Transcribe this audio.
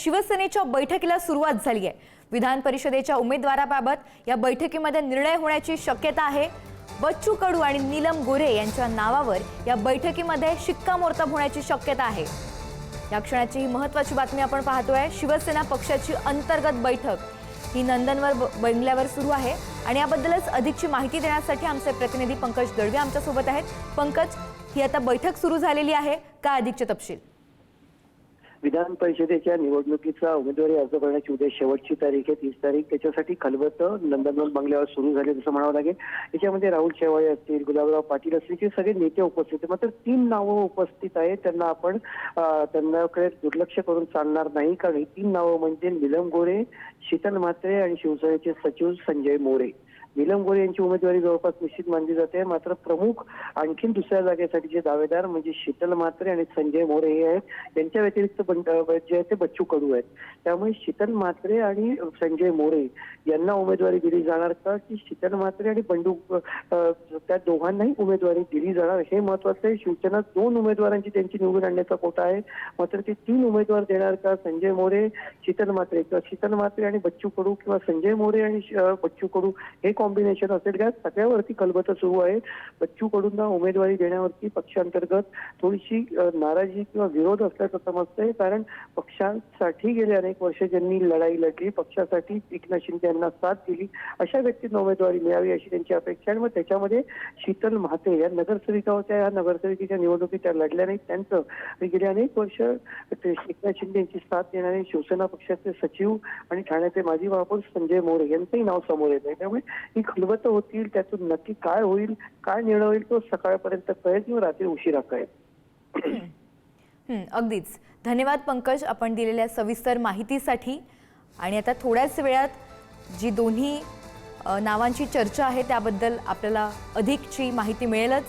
शिवसेनेच्या बैठकीला सुरुवात झाली आहे। विधान परिषदेच्या उमेदवाराबाबत या बैठकीमध्ये निर्णय होण्याची शक्यता आहे। बच्चू कडू आणि नीलम गोरे यांच्या नावावर या बैठकीमध्ये शिक्कामोर्तब होण्याची शक्यता आहे। या क्षणाची ही महत्त्वाची बातमी आपण पाहतोय। शिवसेना पक्षाची अंतर्गत बैठक ही नंदनवन बंगल्यावर सुरू आहे आणि याबद्दलच अधिकची माहिती देण्यासाठी आमचे प्रतिनिधी पंकज दळवे आमच्या सोबत आहेत। पंकज, ही आता बैठक सुरू झालेली आहे, काय अधिकचे तपशील? विधान परिषदेच्या निवडणुकीचा उमेदवारी अर्ज करण्याची उद्या शेवटची तारीख आहे, 30 तारीख। त्याच्यासाठी खलबतं नंदनवन बंगल्यावर सुरू झाले असं म्हणावं लागेल। याच्यामध्ये राहुल शेवाळे असतील, गुलाबराव पाटील असतील, हे सगळे नेते उपस्थित आहेत। मात्र 3 नावं उपस्थित आहेत। त्यांनाकडे दुर्लक्ष करून चालणार नाही, कारण ही 3 नावं म्हणजे नीलम गोरे, शीतल म्हात्रे आणि शिवसेनेचे सचिव संजय मोरे। नीलम गोरे यांची उमेदवारी जवळपास निश्चित मानली जाते। मात्र प्रमुख आणखीन दुसऱ्या जागेसाठीचे दावेदार म्हणजे शीतल म्हात्रे आणि संजय मोरे हे आहेत। त्यांच्या व्यतिरिक्त जे ते बच्चू कडू आहेत। त्यामुळे शीतल म्हात्रे आणि संजय मोरे यांना उमेदवारी दिली जाणार का, की शीतल म्हात्रे आणि बंडू त्या दोघांनाही उमेदवारी दिली जाणार, हे महत्वाचं आहे। शिवसेना 2 उमेदवारांची त्यांची निवडून आणण्याचा कोटा आहे, मात्र ते 3 उमेदवार देणार का, संजय मोरे, शीतल म्हात्रे, किंवा शीतल म्हात्रे आणि बच्चू कडू, किंवा संजय मोरे आणि बच्चू कडू हे कॉम्बिनेशन असेल का? सगळ्यावरती खलबतं सुरू आहे। बच्चू कडूंना उमेदवारी देण्यावरती पक्षांतर्गत थोडीशी नाराजी किंवा विरोध असल्याचं समजतंय, कारण पक्षांसाठी गेले अनेक वर्ष ज्यांनी लढाई लढली, पक्षासाठी एकनाथ शिंदे यांना साथ दिली, अशा व्यक्तींना उमेदवारी मिळावी अशी त्यांची अपेक्षा आहे। मग त्याच्यामध्ये शीतल म्हात्रे या नगरसेविका होत्या, या नगरसेविकेच्या निवडणुकीत त्या लढल्या नाही। त्यांचं गेली अनेक वर्ष एकनाथ शिंदे यांची साथ देणारे शिवसेना पक्षाचे सचिव आणि ठाण्याचे माजी महापौर संजय मोरे यांचंही नाव समोर येत आहे। त्यामुळे ही खलबतं होतील, त्यातून नक्की काय होईल, काय निर्णय होईल तो सकाळपर्यंत कळेल किंवा रात्री उशिरा कळेल। अगदीच धन्यवाद पंकज, आपण दिलेल्या सविस्तर माहितीसाठी। आणि आता थोड्याच वेळात जी दोन्ही नावांची चर्चा आहे त्याबद्दल आपल्याला अधिकची माहिती मिळेलच।